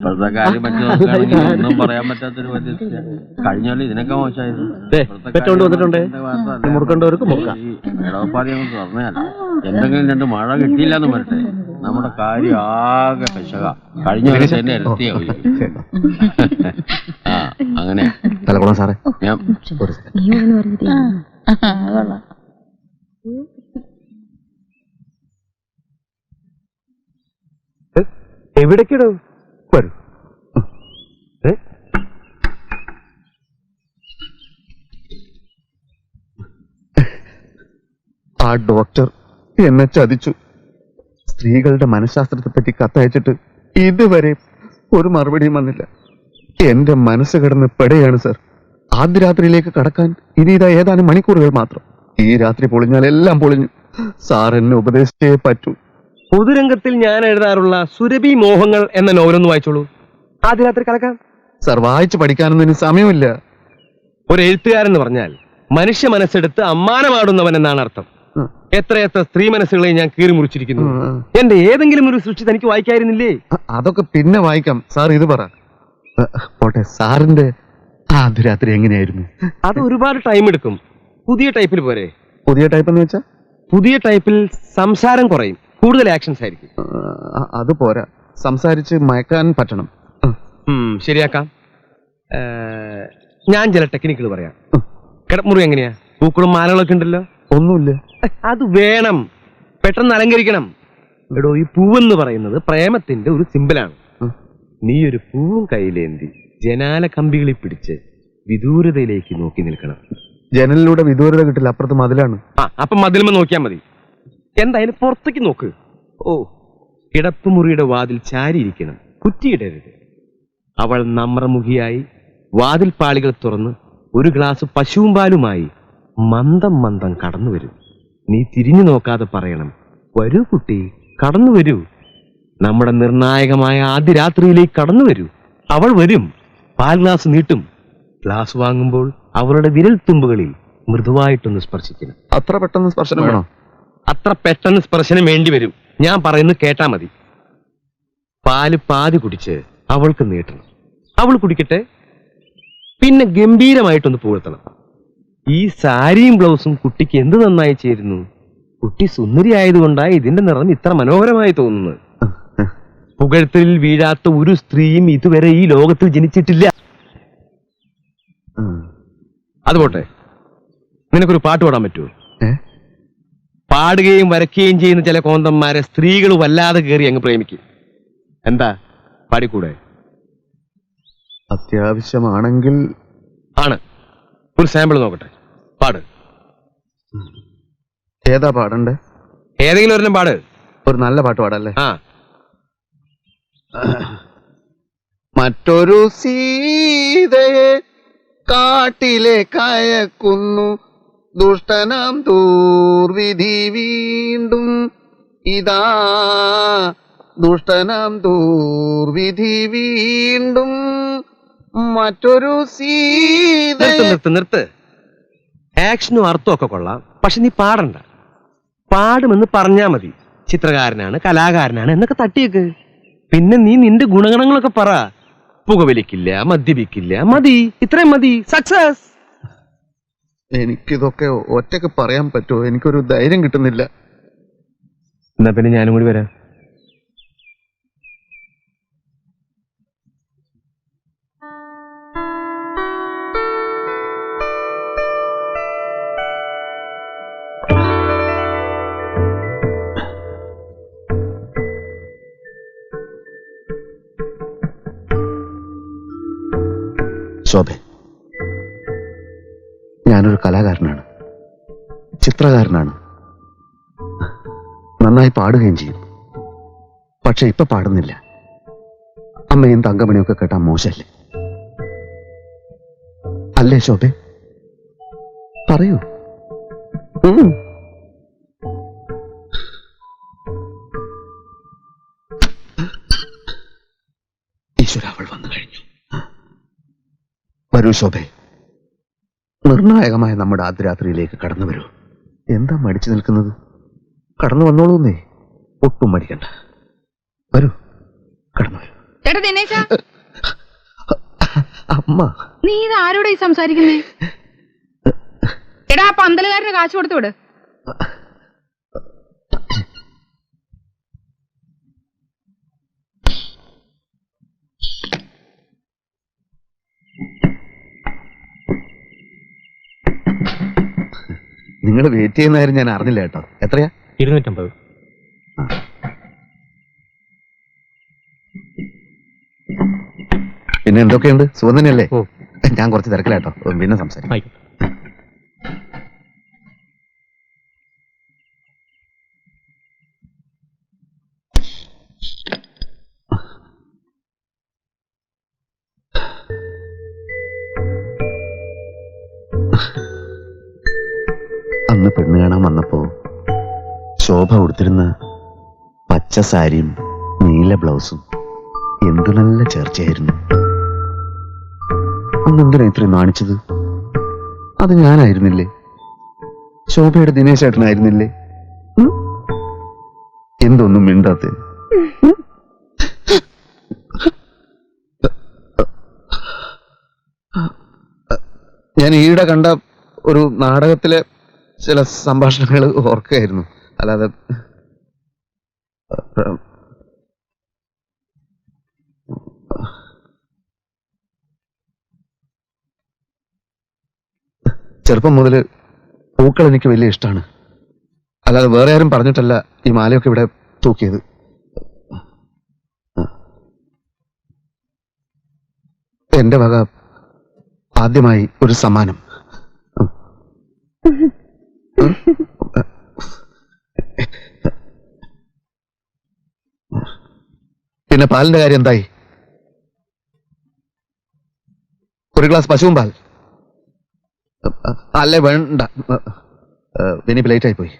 ഇപ്പോഴത്തെ കാര്യം പറ്റി നോക്കുകയാണെങ്കിൽ ഒന്നും പറയാൻ പറ്റാത്തൊരു പരിസ്ഥിതി. കഴിഞ്ഞാലും ഇതിനൊക്കെ മോശമായിരുന്നു. ഇടവപ്പാതി അങ്ങ് തുറന്നല്ല, എന്തെങ്കിലും 2 മഴ കിട്ടിയില്ലെന്ന് വരട്ടെ, നമ്മുടെ കാര്യം ആകെ കശക. കഴിഞ്ഞ വർഷം തന്നെ ഇരട്ടിയാവും. ആ അങ്ങനെ തലകുളം സാറേ, ഞാൻ എവിടേക്കിടൂ വരൂ. ആ ഡോക്ടർ എന്നെ ചതിച്ചു. സ്ത്രീകളുടെ മനഃശാസ്ത്രത്തെ പറ്റി കത്തയച്ചിട്ട് ഇതുവരെ ഒരു മറുപടിയും വന്നില്ല. എന്റെ മനസ്സ് കിടന്ന് പെടുകയാണ് സർ. ആദ്യ രാത്രിയിലേക്ക് കടക്കാൻ ഇനി ഇതാ ഏതാനും മണിക്കൂറുകൾ മാത്രം. ഈ രാത്രി പൊളിഞ്ഞാൽ എല്ലാം പൊളിഞ്ഞു. സാർ എന്നെ ഉപദേശിച്ചേ പറ്റൂ. പൊതുരംഗത്തിൽ ഞാൻ എഴുതാറുള്ള സുരഭി മോഹങ്ങൾ എന്ന നോവലൊന്ന് വായിച്ചോളൂ. ആദ്യ രാത്രി കലക്കാം. സർ, വായിച്ചു പഠിക്കാനൊന്നും ഇനി സമയമില്ല. ഒരു എഴുത്തുകാരൻ എന്ന് പറഞ്ഞാൽ മനുഷ്യ മനസ്സെടുത്ത് അമ്മാനമാടുന്നവൻ എന്നാണ് അർത്ഥം. എത്രയെത്ര സ്ത്രീ മനസ്സുകളെ ഞാൻ കീറി മുറിച്ചിരിക്കുന്നു. എന്റെ ഏതെങ്കിലും ഒരു സൃഷ്ടി തനിക്ക് വായിക്കായിരുന്നില്ലേ? അതൊക്കെ പിന്നെ വായിക്കാം. സാർ ഇത് പറ. പോട്ടെ, സാറിന്റെ ആദ്യ രാത്രി എങ്ങനെയായിരുന്നു? അത് ഒരുപാട് ടൈം എടുക്കും. പുതിയ ടൈപ്പിൽ പോരെ? പുതിയ ടൈപ്പ് എന്ന് വെച്ചാ? പുതിയ ടൈപ്പിൽ സംസാരം കുറയും, കൂടുതൽ ആക്ഷൻസ് ആയിരിക്കും. അത് പോരാ, സംസാരിച്ച് മയക്കാൻ പറ്റണം. ശരിയാക്കാം. ഞാൻ ചില ടെക്നിക്കുകൾ പറയാം. കിടമുറി എങ്ങനെയാ? പൂക്കളും മാലകളൊക്കെ ഉണ്ടല്ലോ. ഒന്നുമില്ല. അത് വേണം, പെട്ടെന്ന് അലങ്കരിക്കണം. എടോ, ഈ പൂവെന്ന് പറയുന്നത് പ്രേമത്തിന്റെ ഒരു സിമ്പിളാണ്. നീ ഒരു പൂവും കയ്യിലേന്തി ജനാല കമ്പികളിൽ പിടിച്ച് വിദൂരതയിലേക്ക് നോക്കി നിൽക്കണം. ജനലിലൂടെ വിദൂരത കിട്ടില്ല, അപ്പുറത്ത് മതിലാണ്. അപ്പൊ മതിലുമ നോക്കിയാൽ മതി. എന്തായാലും പുറത്തേക്ക് നോക്ക്. ഓ, കിടപ്പുമുറിയുടെ വാതിൽ ചാരിയിരിക്കണം, കുറ്റിയിടരുത്. അവൾ നമ്രമുഖിയായി വാതിൽ പാളികൾ തുറന്ന് ഒരു ഗ്ലാസ് പശുവും പാലുമായി മന്ദം മന്ദം കടന്നു വരും. നീ തിരിഞ്ഞു നോക്കാതെ പറയണം, വരൂ കുട്ടി, കടന്നു വരൂ. നമ്മുടെ നിർണായകമായ ആദ്യ രാത്രിയിലേക്ക് കടന്നു വരൂ. അവൾ വരും, പാൽ ഗ്ലാസ് നീട്ടും. ഗ്ലാസ് വാങ്ങുമ്പോൾ അവളുടെ വിരൽ തുമ്പുകളിൽ മൃദുവായിട്ടൊന്ന് സ്പർശിക്കണം. അത്ര പെട്ടെന്ന് സ്പർശനം വേണോ? അത്ര പെട്ടെന്ന് സ്പർശനം വേണ്ടി വരും. ഞാൻ പറയുന്നത് കേട്ടാ മതി. പാല് പാതി കുടിച്ച് അവൾക്ക് നീട്ടണം, അവൾ കുടിക്കട്ടെ. പിന്നെ ഗംഭീരമായിട്ടൊന്ന് പുകഴ്ത്തണം. ഈ സാരിയും ബ്ലൗസും കുട്ടിക്ക് എന്ത് നന്നായി ചേരുന്നു. കുട്ടി സുന്ദരി ആയതുകൊണ്ടാണ് ഇതിന്റെ നിറം ഇത്ര മനോഹരമായി തോന്നുന്നത്. പുകഴ്ത്തലിൽ വീഴാത്ത ഒരു സ്ത്രീയും ഇതുവരെ ഈ ലോകത്തിൽ ജനിച്ചിട്ടില്ല. അതുപോട്ടെ, നിനക്കൊരു പാട്ട് പാടാൻ പറ്റുമോ? പാടുകയും വരയ്ക്കുകയും ചെയ്യുന്ന ചില കോന്തന്മാരെ സ്ത്രീകൾ വല്ലാതെ കയറി അങ്ങ് പ്രേമിക്കും. എന്താ, പാടിക്കൂടെ? അത്യാവശ്യമാണെങ്കിൽ ആണ്. ഒരു സാമ്പിൾ നോക്കട്ടെ, പാട്. ഏതാ പാടണ്ടേ? ഏതെങ്കിലും ഒരെണ്ണം പാട്. ഒരു നല്ല പാട്ട് പാടല്ലേ? ആ. മറ്റൊരു സീതയെ കാട്ടിലെ കയക്കുന്നു ദുഷ്ടനാം ദൂർവിധി വീണ്ടും. ഇതാ ദുഷ്ടനാം ദൂർവിധി വീണ്ടും. മറ്റൊരു സീത. നിർത്ത്. ആക്ഷനും അർത്ഥവും ഒക്കെ കൊള്ളാം, പക്ഷെ നീ പാടണ്ട. പാടുമെന്ന് പറഞ്ഞാ മതി. ചിത്രകാരനാണ്, കലാകാരനാണ് എന്നൊക്കെ തട്ടിയേക്ക്. പിന്നെ നീ നിന്റെ ഗുണഗണങ്ങളൊക്കെ പറ. പുകവലിക്കില്ല, മദ്യപിക്കില്ല, മതി, ഇത്രയും മതി. സക്സസ്. എനിക്കിതൊക്കെ ഒറ്റക്ക് പറയാൻ പറ്റുമോ? എനിക്കൊരു ധൈര്യം കിട്ടുന്നില്ല. എന്നാ പിന്നെ ഞാനും കൂടി വരാം. ശോഭെ, ഞാനൊരു കലാകാരനാണ്, ചിത്രകാരനാണ്, നന്നായി പാടുകയും ചെയ്യും. പക്ഷെ ഇപ്പൊ പാടുന്നില്ല. അമ്മയും തങ്കമണിയൊക്കെ കേട്ടാ മോശല്ലേ? അല്ലേ ശോഭെ? പറയൂ. ഈശ്വര, അവൾ വന്നു കഴിഞ്ഞു. വരൂ ശോഭെ, നിർണായകമായ നമ്മുടെ ആദ്യരാത്രിയിലേക്ക് കടന്നു വരൂ. എന്താ മടിച്ചു നിൽക്കുന്നത്? കടന്നു വന്നോളൂന്നേ, ഒട്ടും മടിക്കണ്ട. വരൂ, കടന്നു വരൂ. ചേട്ടാ ദിനേശ, അമ്മ, നീ ഇത് ആരോടാ ഈ സംസാരിക്കുന്നേ? എടാ, ആ പന്തലുകാരന് കാശ് കൊടുത്തു വിട്. നിങ്ങൾ വെയിറ്റ് ചെയ്യുന്ന കാര്യം ഞാൻ അറിഞ്ഞില്ല കേട്ടോ. എത്രയാ? 250. പിന്നെ എന്തൊക്കെയുണ്ട്? സുഖം തന്നെയല്ലേ? ഞാൻ കുറച്ച് തിരക്കിലാട്ടോ, പിന്നെ സംസാരിക്കാം. അന്ന് പെണ്ണ് കാണാൻ വന്നപ്പോ ശോഭ ഉടുത്തിരുന്ന പച്ച സാരിയും നീല ബ്ലൗസും എന്തു നല്ല ചേർച്ചയായിരുന്നു. അന്ന് എന്തിനാ ഇത്രയും നാണിച്ചത്? അത് ഞാനായിരുന്നില്ലേ? ശോഭയുടെ ദിനേശേട്ടനായിരുന്നില്ലേ? എന്തൊന്നും മിണ്ടാത്ത? ഞാൻ ഈയിടെ കണ്ട ഒരു നാടകത്തിലെ ചില സംഭാഷണങ്ങൾ ഓർക്കുകയായിരുന്നു. അല്ലാതെ ചെറുപ്പം മുതൽ പൂക്കൾ എനിക്ക് വലിയ ഇഷ്ടമാണ്. അല്ലാതെ വേറെ ആരും പറഞ്ഞിട്ടല്ല ഈ മാലയൊക്കെ ഇവിടെ തൂക്കിയത്. എന്റെ വക ആദ്യമായി ഒരു സമ്മാനം. പിന്നെ പാലിന്റെ കാര്യം എന്തായി? ഒരു ഗ്ലാസ് പശുവും പാൽ? അല്ലേ വേണ്ട, ഇനിയിപ്പോ ലേറ്റ് ആയി പോയി.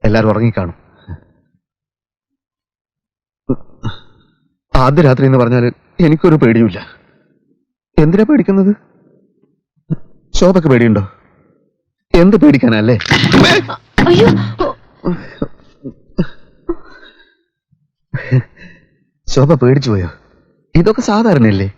എല്ലാരും ഉറങ്ങിക്കാണും. ആദ്യ രാത്രി എന്ന് പറഞ്ഞാല് എനിക്കൊരു പേടിയുമില്ല. എന്തിനാ പേടിക്കുന്നത്? ശോഭക്ക് പേടിയുണ്ടോ? എന്ത് പേടിക്കാനല്ലേ? ശോഭ പേടിച്ചു പോയോ? ഇതൊക്കെ സാധാരണയല്ലേ?